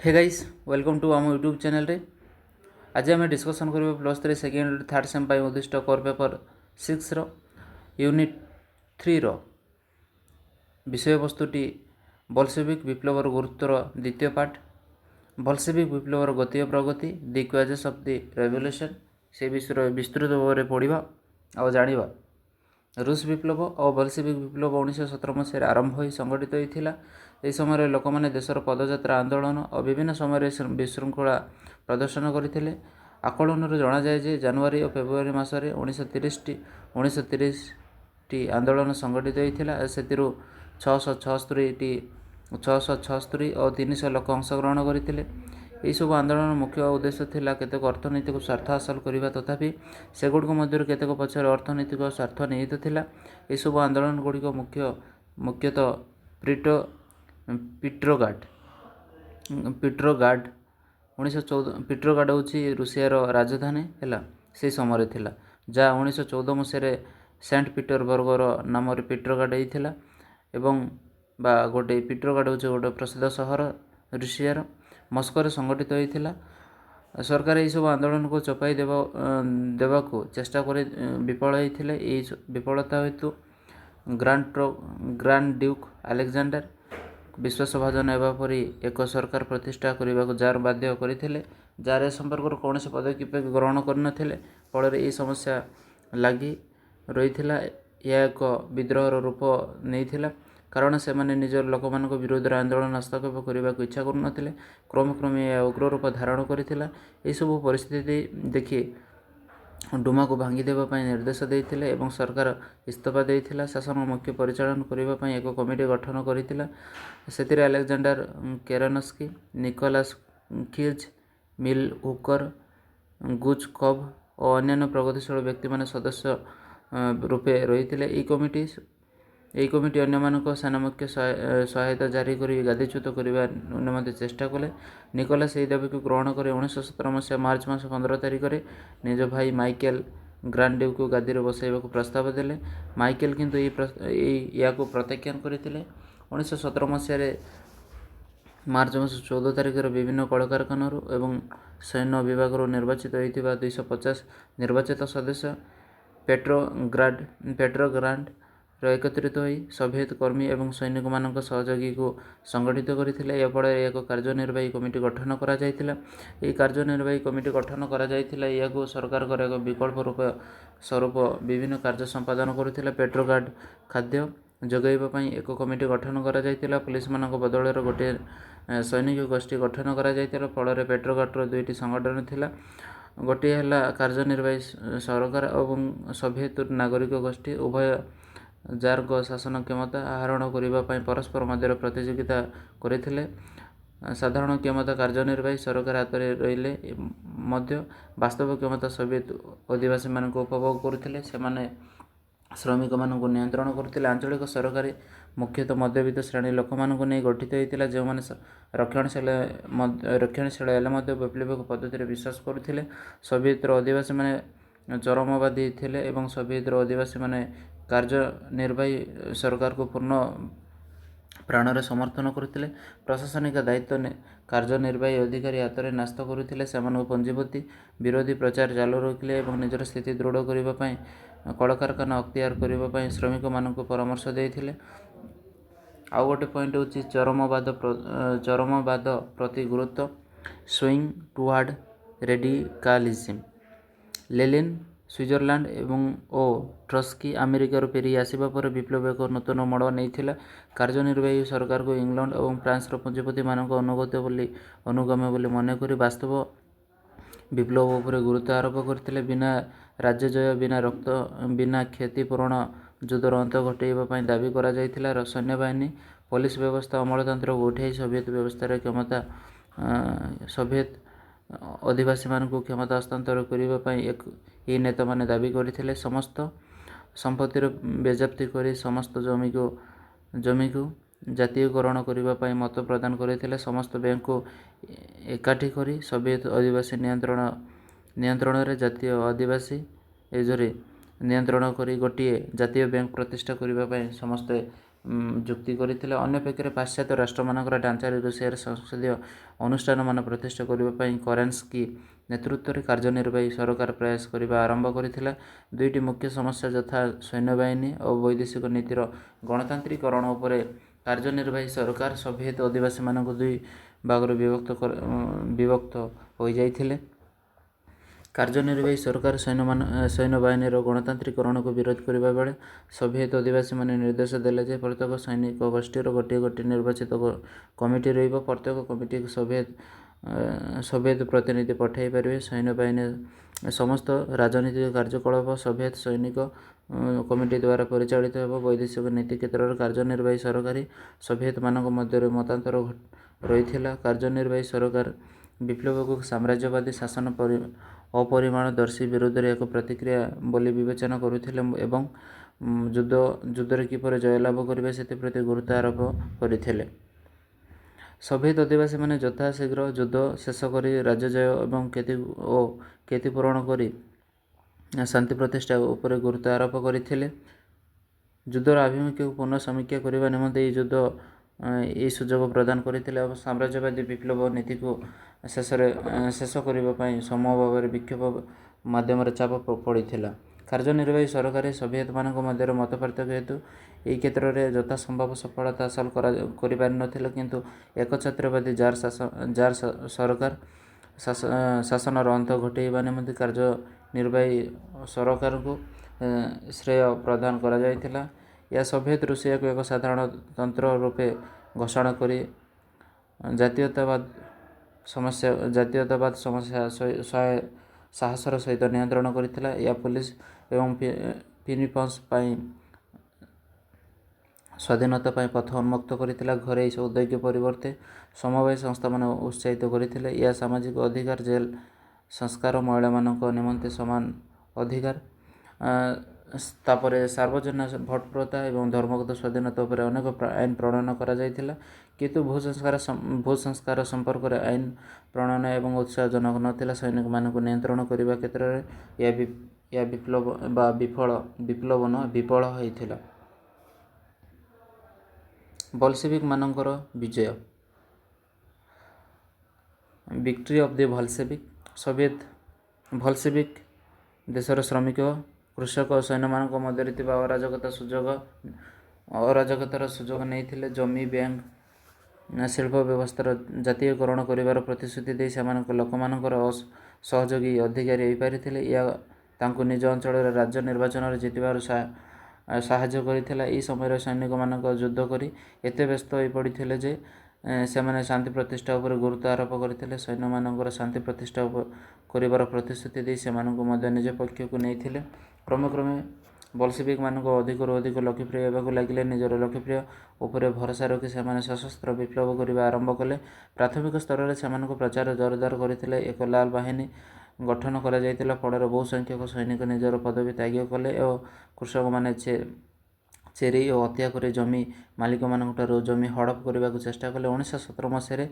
Hey guys welcome to आम YouTube channel रे। आज आम डिस्कसन करिबा +3 सेकेंड थर्ड सेम पाई उद्दिष्ट कोर पेपर 6 रो यूनिट 3 रो विषय वस्तुटी बोल्शेविक विप्लवर गुरुत्वर द्वितीय पार्ट। बोल्शेविक विप्लवर गति और प्रगति दि क्वाजेस ऑफ द रेवोल्यूशन से विषय विस्तृत भाव में पढ़ा और जाना। रूस विप्लव और बोल्शेविक विप्लव 1917 मसीह आरंभ हो संगठित होता। यह समय लोक मैंने देशर पदयात्रा आंदोलन और विभिन्न समय विशृंखला प्रदर्शन करते। आकलन जना जाए जे जनवरी और फेब्रुआरी मसरे 1930 टी आंदोलन संगठित होता। से 676 और 300 लोक अंशग्रहण करते। यह सब आंदोलन मुख्य उद्देश्य थिला केतेक अर्थनैतिक स्वार्थ हासिल करने तथापि सेगुड़िक मध्य केतेक पछरे अर्थनैतिक स्वार्थ निहित थिला। यह सब आंदोलन गुड़िक मुख्यतः पीट्रोगार्ड 1914 पीट्रोगार्ड होची रूसियार राजधानी है से समय थिला जहाँ 1914 मसीह सेंट पीटरबर्गर नाम पीट्रोगार्ड होता एवं बा गोटे पीट्रोगार्ड होचे गोटे प्रसिद्ध सहर रूसियार मस्को संगठित होता। सरकार यह सब आंदोलन को चपाई देवा को चेष्टा कर विफल होते। विफलता हेतु ग्रांड ड्यूक अलेक्जेंडर विश्वासभाजन एवं एक सरकार प्रतिष्ठा करने को जार बाध्य करते। जार संपर्क कौन से पदक्षेप ग्रहण करनथिले फल यह समस्या लगी रही। यह एक विद्रोहर रूप नहीं कारण से माने निजर लोक मान विरोध आंदोलन हस्तक्षेप करने को इच्छा करुनथिले। क्रमे क्रमे यह उग्र रूप धारण करथिला। यह सब परिस्थिति देखि डुमा को भांगी देवाई निर्देश देते एवं सरकार इस्तीफा देता। शासन मुख्य परिचालन करने एक कमिटी गठन करथिला। से अलेक्जेंडर केरेनस्की निकोलास किल्च मिल हुकर गुचकोव और अन्य प्रगतिशील व्यक्ति मान सदस्य रूपे रही। यही कमिटी अन्य सेना मुख्य सहायता जारी कर गादीच्युत करने निमंते चेष्टा कले। निकोलास यही दाबी को ग्रहण कर 1917 मसीहा मार्च मास 15 तारिख में निज भाई माइकेल ग्रांड ड्यूक को गादी बसाइबा प्रस्ताव देले। माइकेल किंतु या प्रत्याख्यान करते। 1917 मसीह मार्च मास 14 तारिख विभिन्न कलकारखाना एवं सैन्य विभाग निर्वाचित होता 250 निर्वाचित सदस्य पेट्रोग्राड एकत्रित हो सोवियत कर्मी एवं सैनिक मान सहयोगी को संगठित करते। यह फल एक कार्यनिर्वाही कमिटी गठन करा जायतिला। यह कार्यनिर्वाही कमिटी गठन करा जायतिला या सरकार एक विकल्प रूप स्वरूप विभिन्न कार्य संपादन करुथिला। पेट्रोगार्ड खाद्य जोगाइबापी एक कमिटी गठन करा जायतिला। पुलिस मान बदल गोटे सैनिक गोष्ठी गठन करा जायतिला। फल पेट्रोगार्डर दुईटी संगठन थिला। गोटे है कार्यनिर्वाही सरकार और सोवियत नागरिक गोष्ठी उभय जार शासन क्षमता आहरण करने परस्पर मध्य प्रतियोगिता करते। साधारण क्षमता कार्यनिर्वाही सरकार हाथ में रहिले वास्तव क्षमता सोवियत आदिवासी मान उपभोग करते। श्रमिक मान नियंत्रण करते। आंचलिक सरकारी मुख्यतः मध्यवित्त श्रेणी लोक मान गठित होता जो मैंने रक्षणशील वैप्लविक पद्धति विश्वास करते। सोवियत आदिवासी मैंने चरमवादी थे और सोवियत आदिवासी मैंने कार्यनिर्वाही सरकार को पूर्ण प्राणर समर्थन करते। प्रशासनिक दायित्व कार्यनिर्वाही अधिकारी हाथ में न्यस्त करते। से पंजीपति विरोधी प्रचार चालू रखिले और निजर स्थिति दृढ़ करने कलकारखाना अख्तियार करने श्रमिक मान परामर्श देते। आउ गोटे पॉइंट हूँ चरमवाद प्रति गुरुत्व स्विंग टुवर्ड रेडिकालिज्म। लेनिन स्विट्जरलैंड एवं ट्रस्की अमेरिकार फेरी आसवा पर विप्लव एक नूतन मोड़ नहीं। कार्यनिर्वाही सरकार को इंग्लैंड और फ्रांस पुंजीपति मान अनुगामी बोली मनकर वास्तव विप्लव पर गुरुत्व आरोप करते। बिना राज्य जय बिना रक्त बिना क्षतिपूरण युद्धर अंत घटाइवाई दाबी कर सैन्य बाहिनी पुलिस व्यवस्था अमलतंत्र को उठाई सोवियत व्यवस्था क्षमता सोवियत आदिवासी मान क्षमता हस्तांतर करने एक ये नेता माने दाबी करते। समस्त संपत्तिर बेजप्ति कर समस्त जमी को जातीयकरण करने मत प्रदान करते। समस्त बैंक को एकाठी कर सोवियत आदिवासी नियंत्रण रे जातीय आदिवासी एजरे नियंत्रण कर गोटे जातीय बैंक प्रतिष्ठा करने समस्ते ଯୁକ୍ତି କରିଥିଲେ। ଅନ୍ୟପକ୍ଷରେ ପାଶ୍ଚାତ୍ୟ ରାଷ୍ଟ୍ରମାନଙ୍କର ଢାଞ୍ଚାରେ ରୁଷିଆରେ ସଂସଦୀୟ ଅନୁଷ୍ଠାନମାନ ପ୍ରତିଷ୍ଠା କରିବା ପାଇଁ କେରେନ୍ସ୍କି ନେତୃତ୍ୱରେ କାର୍ଯ୍ୟନିର୍ବାହୀ ସରକାର ପ୍ରୟାସ କରିବା ଆରମ୍ଭ କରିଥିଲା। ଦୁଇଟି ମୁଖ୍ୟ ସମସ୍ୟା ଯଥା ସୈନ୍ୟବାହିନୀ ଓ ବୈଦେଶିକ ନୀତିର ଗଣତାନ୍ତ୍ରିକରଣ ଉପରେ କାର୍ଯ୍ୟନିର୍ବାହୀ ସରକାର ସୋଭିଏତ୍ ଅଧିବାସୀମାନଙ୍କୁ ଦୁଇ ଭାଗରେ ବିଭକ୍ତ ହୋଇଯାଇଥିଲେ। କାର୍ଯ୍ୟନିର୍ବାହୀ ସରକାର ସୈନ୍ୟବାହିନୀର ଗଣତାନ୍ତ୍ରିକରଣକୁ ବିରୋଧ କରିବା ବେଳେ ସୋଭିଏତ୍ ଅଧିବାସୀମାନେ ନିର୍ଦ୍ଦେଶ ଦେଲେ ଯେ ପ୍ରତ୍ୟେକ ସୈନିକ ଗୋଷ୍ଠୀର ଗୋଟିଏ ଗୋଟିଏ ନିର୍ବାଚିତ କମିଟି ରହିବ। ପ୍ରତ୍ୟେକ କମିଟିକୁ ସୋଭିଏତ୍ ପ୍ରତିନିଧି ପଠାଇ ପାରିବେ। ସୈନ୍ୟବାହିନୀର ସମସ୍ତ ରାଜନୈତିକ କାର୍ଯ୍ୟକଳାପ ସୋଭିଏତ୍ ସୈନିକ କମିଟି ଦ୍ୱାରା ପରିଚାଳିତ ହେବ। ବୈଦେଶିକ ନୀତି କ୍ଷେତ୍ରରେ କାର୍ଯ୍ୟନିର୍ବାହୀ ସରକାରୀ ସୋଭିଏତ୍ମାନଙ୍କ ମଧ୍ୟରେ ମତାନ୍ତର ରହିଥିଲା। କାର୍ଯ୍ୟନିର୍ବାହୀ ସରକାର ବିପ୍ଳବକୁ ସାମ୍ରାଜ୍ୟବାଦୀ ଶାସନ ଅପରିଣାମଦର୍ଶୀ ବିରୋଧରେ ଏକ ପ୍ରତିକ୍ରିୟା ବୋଲି ବିବେଚନା କରୁଥିଲେ ଏବଂ ଯୁଦ୍ଧରେ କିପରି ଜୟଲାଭ କରିବେ ସେଥିପ୍ରତି ଗୁରୁତ୍ୱ ଆରୋପ କରିଥିଲେ। ସୋଭିଏତ୍ ଅଧିବାସୀମାନେ ଯଥାଶୀଘ୍ର ଯୁଦ୍ଧ ଶେଷ କରି ରାଜ୍ୟଜୟ ଏବଂ କ୍ଷତିପୂରଣ କରି ଶାନ୍ତି ପ୍ରତିଷ୍ଠା ଉପରେ ଗୁରୁତ୍ୱ ଆରୋପ କରିଥିଲେ। ଯୁଦ୍ଧର ଆଭିମୁଖ୍ୟକୁ ପୁନଃ ସମୀକ୍ଷା କରିବା ନିମନ୍ତେ ଏହି ସୁଯୋଗ ପ୍ରଦାନ କରିଥିଲେ ଏବଂ ସାମ୍ରାଜ୍ୟବାଦୀ ବିପ୍ଳବ ନୀତିକୁ ଶେଷ କରିବା ପାଇଁ ସମୂହ ଭାବରେ ବିକ୍ଷୋଭ ମାଧ୍ୟମରେ ଚାପ ପଡ଼ିଥିଲା। କାର୍ଯ୍ୟନିର୍ବାହୀ ସରକାର ସୋଭିଏତ୍ମାନଙ୍କ ମଧ୍ୟରେ ମତପାର୍ଥକ୍ୟ ହେତୁ ଏହି କ୍ଷେତ୍ରରେ ଯଥାସମ୍ଭବ ସଫଳତା ହାସଲ କରିପାରିନଥିଲେ, କିନ୍ତୁ ଏକଛତ୍ରବାଦୀ ଜାର୍ ସରକାର ଶାସନର ଅନ୍ତ ଘଟାଇବା ନିମନ୍ତେ କାର୍ଯ୍ୟନିର୍ବାହୀ ସରକାରଙ୍କୁ ଶ୍ରେୟ ପ୍ରଦାନ କରାଯାଇଥିଲା। ଏହା ସୋଭିଏତ୍ ରୁଷିଆକୁ ଏକ ସାଧାରଣତନ୍ତ୍ର ରୂପେ ଘୋଷଣା କରି ଜାତୀୟତାବାଦ ସମସ୍ୟା ସାହସର ସହିତ ନିୟନ୍ତ୍ରଣ କରିଥିଲା। ଏହା ପୋଲିସ ଏବଂ ଫିଲିପିନ୍ସ ପାଇଁ ସ୍ୱାଧୀନତା ପାଇଁ ପଥ ଉନ୍ମୁକ୍ତ କରିଥିଲା। ଘରୋଇ ଉଦ୍ୟୋଗ ପରିବର୍ତ୍ତେ ସମବାୟ ସଂସ୍ଥାମାନ ଉତ୍ସାହିତ କରିଥିଲେ। ଏହା ସାମାଜିକ ଅଧିକାର, ଜେଲ୍ ସଂସ୍କାର, ମହିଳାମାନଙ୍କ ନିମନ୍ତେ ସମାନ ଅଧିକାର, ତାପରେ ସାର୍ବଜନୀନ ଭୋଟ ପ୍ରଥା ଏବଂ ଧର୍ମଗତ ସ୍ୱାଧୀନତା ଉପରେ ଅନେକ ଆଇନ ପ୍ରଣୟନ କରାଯାଇଥିଲା। କିନ୍ତୁ ଭୂସଂସ୍କାର ସମ୍ପର୍କରେ ଆଇନ ପ୍ରଣୟନ ଏବଂ ଉତ୍ସାହଜନକ ନଥିଲା। ସୈନିକମାନଙ୍କୁ ନିୟନ୍ତ୍ରଣ କରିବା କ୍ଷେତ୍ରରେ ଏହା ବିଫଳ ହୋଇଥିଲା। ବୋଲସେଭିକ୍ମାନଙ୍କର ବିଜୟ। Victory of the Bolshevik. Soviet Bolshevik ଦେଶର ଶ୍ରମିକ, କୃଷକ ଓ ସୈନ୍ୟମାନଙ୍କ ମଧ୍ୟରେ ଥିବା ଅରାଜକତାର ସୁଯୋଗ ନେଇଥିଲେ। ଜମି, ବ୍ୟାଙ୍କ, ଶିଳ୍ପ ବ୍ୟବସ୍ଥାର ଜାତୀୟକରଣ କରିବାର ପ୍ରତିଶ୍ରୁତି ଦେଇ ସେମାନଙ୍କ ଲୋକମାନଙ୍କର ସହଯୋଗୀ ଅଧିକାରୀ ହୋଇପାରିଥିଲେ। ଏହା ତାଙ୍କୁ ନିଜ ଅଞ୍ଚଳରେ ରାଜ୍ୟ ନିର୍ବାଚନରେ ଜିତିବାରେ ସାହାଯ୍ୟ କରିଥିଲା। ଏହି ସମୟରେ ସୈନିକମାନେ ଯୁଦ୍ଧ କରି ଏତେ ବ୍ୟସ୍ତ ହୋଇପଡ଼ିଥିଲେ ଯେ ସେମାନେ ଶାନ୍ତି ପ୍ରତିଷ୍ଠା ଉପରେ ଗୁରୁତ୍ୱ ଆରୋପ କରିଥିଲେ। ସୈନ୍ୟମାନଙ୍କର ଶାନ୍ତି ପ୍ରତିଷ୍ଠା କରିବାର ପ୍ରତିଶ୍ରୁତି ଦେଇ ସେମାନଙ୍କୁ ମଧ୍ୟ ନିଜ ପକ୍ଷକୁ ନେଇଥିଲେ। କ୍ରମେ କ୍ରମେ ବୋଲସେଭିକ୍ମାନେ ଅଧିକରୁ ଅଧିକ ଲୋକପ୍ରିୟ ହେବାକୁ ଲାଗିଲେ। ନିଜର ଲୋକପ୍ରିୟତା ଉପରେ ଭରସା ରଖି ସେମାନେ ସଶସ୍ତ୍ର ବିପ୍ଳବ କରିବା ଆରମ୍ଭ କଲେ। ପ୍ରାଥମିକ ସ୍ତରରେ ସେମାନଙ୍କ ପ୍ରଚାର ଜୋରଦାର କରିଥିଲେ। ଏକ ଲାଲ ବାହିନୀ ଗଠନ କରାଯାଇଥିଲା, ଫଳରେ ବହୁ ସଂଖ୍ୟକ ସୈନିକ ନିଜର ପଦବୀ ତ୍ୟାଗ କଲେ ଓ କୃଷକମାନେ ଚୋରି ଓ ହତ୍ୟା କରି ଜମି ମାଲିକମାନଙ୍କଠାରୁ ଜମି ହଡପ କରିବାକୁ ଚେଷ୍ଟା କଲେ। 1917 ମସିହାରେ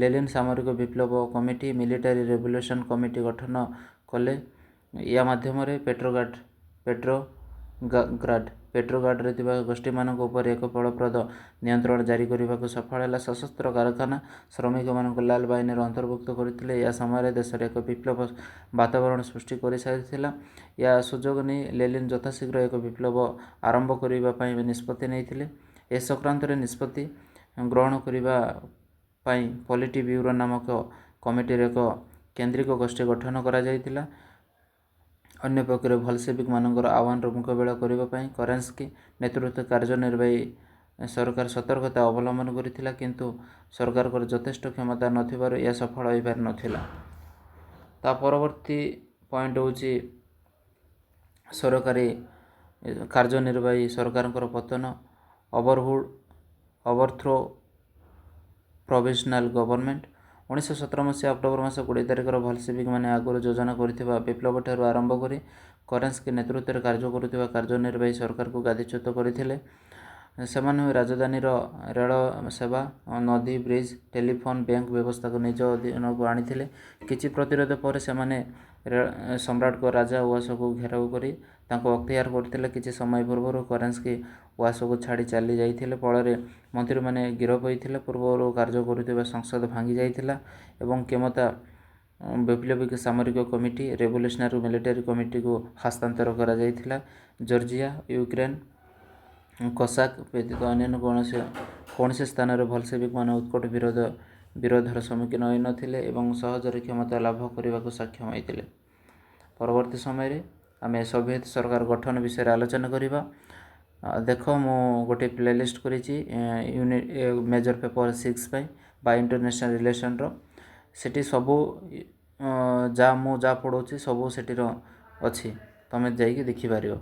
ଲେନିନ୍ ସାମରିକ ବିପ୍ଳବ କମିଟି, ମିଲିଟାରୀ ରେଭଲ୍ୟୁସନ୍ କମିଟି ଗଠନ କଲେ। ଏହା ମାଧ୍ୟମରେ ପେଟ୍ରୋଗ୍ରାଡରେ ଥିବା ଗୋଷ୍ଠୀମାନଙ୍କ ଉପରେ ଏକ ଫଳପ୍ରଦ ନିୟନ୍ତ୍ରଣ ଜାରି କରିବାକୁ ସଫଳ ହେଲା। ସଶସ୍ତ୍ର କାରଖାନା ଶ୍ରମିକମାନଙ୍କୁ ଲାଲ ବାହିନୀରେ ଅନ୍ତର୍ଭୁକ୍ତ କରିଥିଲେ। ଏହା ସମୟରେ ଦେଶରେ ଏକ ବିପ୍ଳବ ବାତାବରଣ ସୃଷ୍ଟି କରିସାରିଥିଲା। ଏହା ସୁଯୋଗ ନେଇ ଲେନିନ୍ ଯଥାଶୀଘ୍ର ଏକ ବିପ୍ଳବ ଆରମ୍ଭ କରିବା ପାଇଁ ନିଷ୍ପତ୍ତି ନେଇଥିଲେ। ଏ ସଂକ୍ରାନ୍ତରେ ନିଷ୍ପତ୍ତି ଗ୍ରହଣ କରିବା ପାଇଁ ପଲିଟି ବ୍ୟୁରୋ ନାମକ କମିଟିର ଏକ କେନ୍ଦ୍ରିକ ଗୋଷ୍ଠୀ ଗଠନ କରାଯାଇଥିଲା। ଅନ୍ୟପକ୍ଷରେ ବୋଲସେଭିକ୍ମାନଙ୍କର ଆହ୍ୱାନର ମୁକାବିଲା କରିବା ପାଇଁ କେରେନ୍ସ୍କି ନେତୃତ୍ୱ କାର୍ଯ୍ୟନିର୍ବାହୀ ସରକାର ସତର୍କତା ଅବଲମ୍ବନ କରିଥିଲା, କିନ୍ତୁ ସରକାରଙ୍କର ଯଥେଷ୍ଟ କ୍ଷମତା ନଥିବାରୁ ଏହା ସଫଳ ହୋଇପାରିନଥିଲା। ତା ପରବର୍ତ୍ତୀ ପଏଣ୍ଟ ହେଉଛି କାର୍ଯ୍ୟନିର୍ବାହୀ ସରକାରଙ୍କର ପତନ, ଓଭରଥ୍ରୋ ପ୍ରୋଭିଜନାଲ ଗଭର୍ଣ୍ଣମେଣ୍ଟ। 1917 ମସିହା ଅକ୍ଟୋବର ମାସ 20 ତାରିଖରେ ବୋଲସେଭିକ୍ମାନେ ଆଗରୁ ଯୋଜନା କରିଥିବା ବିପ୍ଳବଠାରୁ ଆରମ୍ଭ କରି କେରେନ୍ସ୍କି ନେତୃତ୍ୱରେ କାର୍ଯ୍ୟ କରୁଥିବା କାର୍ଯ୍ୟନିର୍ବାହୀ ସରକାରକୁ ଗାଦିଚ୍ୟୁତ କରିଥିଲେ। ସେମାନେ ରାଜଧାନୀର ରେଳ ସେବା, ନଦୀ, ବ୍ରିଜ, ଟେଲିଫୋନ, ବ୍ୟାଙ୍କ ବ୍ୟବସ୍ଥାକୁ ନିଜ ଅଧୀନକୁ ଆଣିଥିଲେ। କିଛି ପ୍ରତିରୋଧ ପରେ ସେମାନେ ସମ୍ରାଟଙ୍କ ରାଜା ଉଆସକୁ ଘେରାଉ କରି ତାଙ୍କୁ ଅକ୍ତିଆର କରିଥିଲେ। କିଛି ସମୟ ପୂର୍ବରୁ କରେନ୍ସ୍କି ଉଆସକୁ ଛାଡ଼ି ଚାଲି ଯାଇଥିଲେ, ଫଳରେ ମନ୍ତ୍ରୀମାନେ ଗିରଫ ହୋଇଥିଲେ। ପୂର୍ବରୁ କାର୍ଯ୍ୟ କରୁଥିବା ସଂସଦ ଭାଙ୍ଗି ଯାଇଥିଲା ଏବଂ କ୍ଷମତା ବୈପ୍ଳବିକ ସାମରିକ କମିଟି ରେଭଲ୍ୟୁସନାରୀ ମିଲିଟାରୀ କମିଟିକୁ ହସ୍ତାନ୍ତର କରାଯାଇଥିଲା। ଜର୍ଜିଆ, ୟୁକ୍ରେନ, କୋସାକ୍ ବ୍ୟତୀତ ଅନ୍ୟାନ୍ୟ କୌଣସି ସ୍ଥାନରେ ଭଲସେବିକମାନେ ଉତ୍କଟ ବିରୋଧର ସମ୍ମୁଖୀନ ହୋଇନଥିଲେ ଏବଂ ସହଜରେ କ୍ଷମତା ଲାଭ କରିବାକୁ ସକ୍ଷମ ହୋଇଥିଲେ। ପରବର୍ତ୍ତୀ ସମୟରେ ଆମେ ସୋଭିଏତ୍ ସରକାର ଗଠନ ବିଷୟରେ ଆଲୋଚନା କରିବା। ଦେଖ, ମୁଁ ଗୋଟିଏ ପ୍ଲେଲିଷ୍ଟ କରିଛି ମେଜର ପେପର 6 ପାଇଁ ବା ଇଣ୍ଟରନ୍ୟାସନାଲ ରିଲେସନର। ସେଠି ସବୁ ମୁଁ ଯାହା ପଢ଼ଉଛି ସବୁ ସେଠିର ଅଛି, ତୁମେ ଯାଇକି ଦେଖିପାରିବ।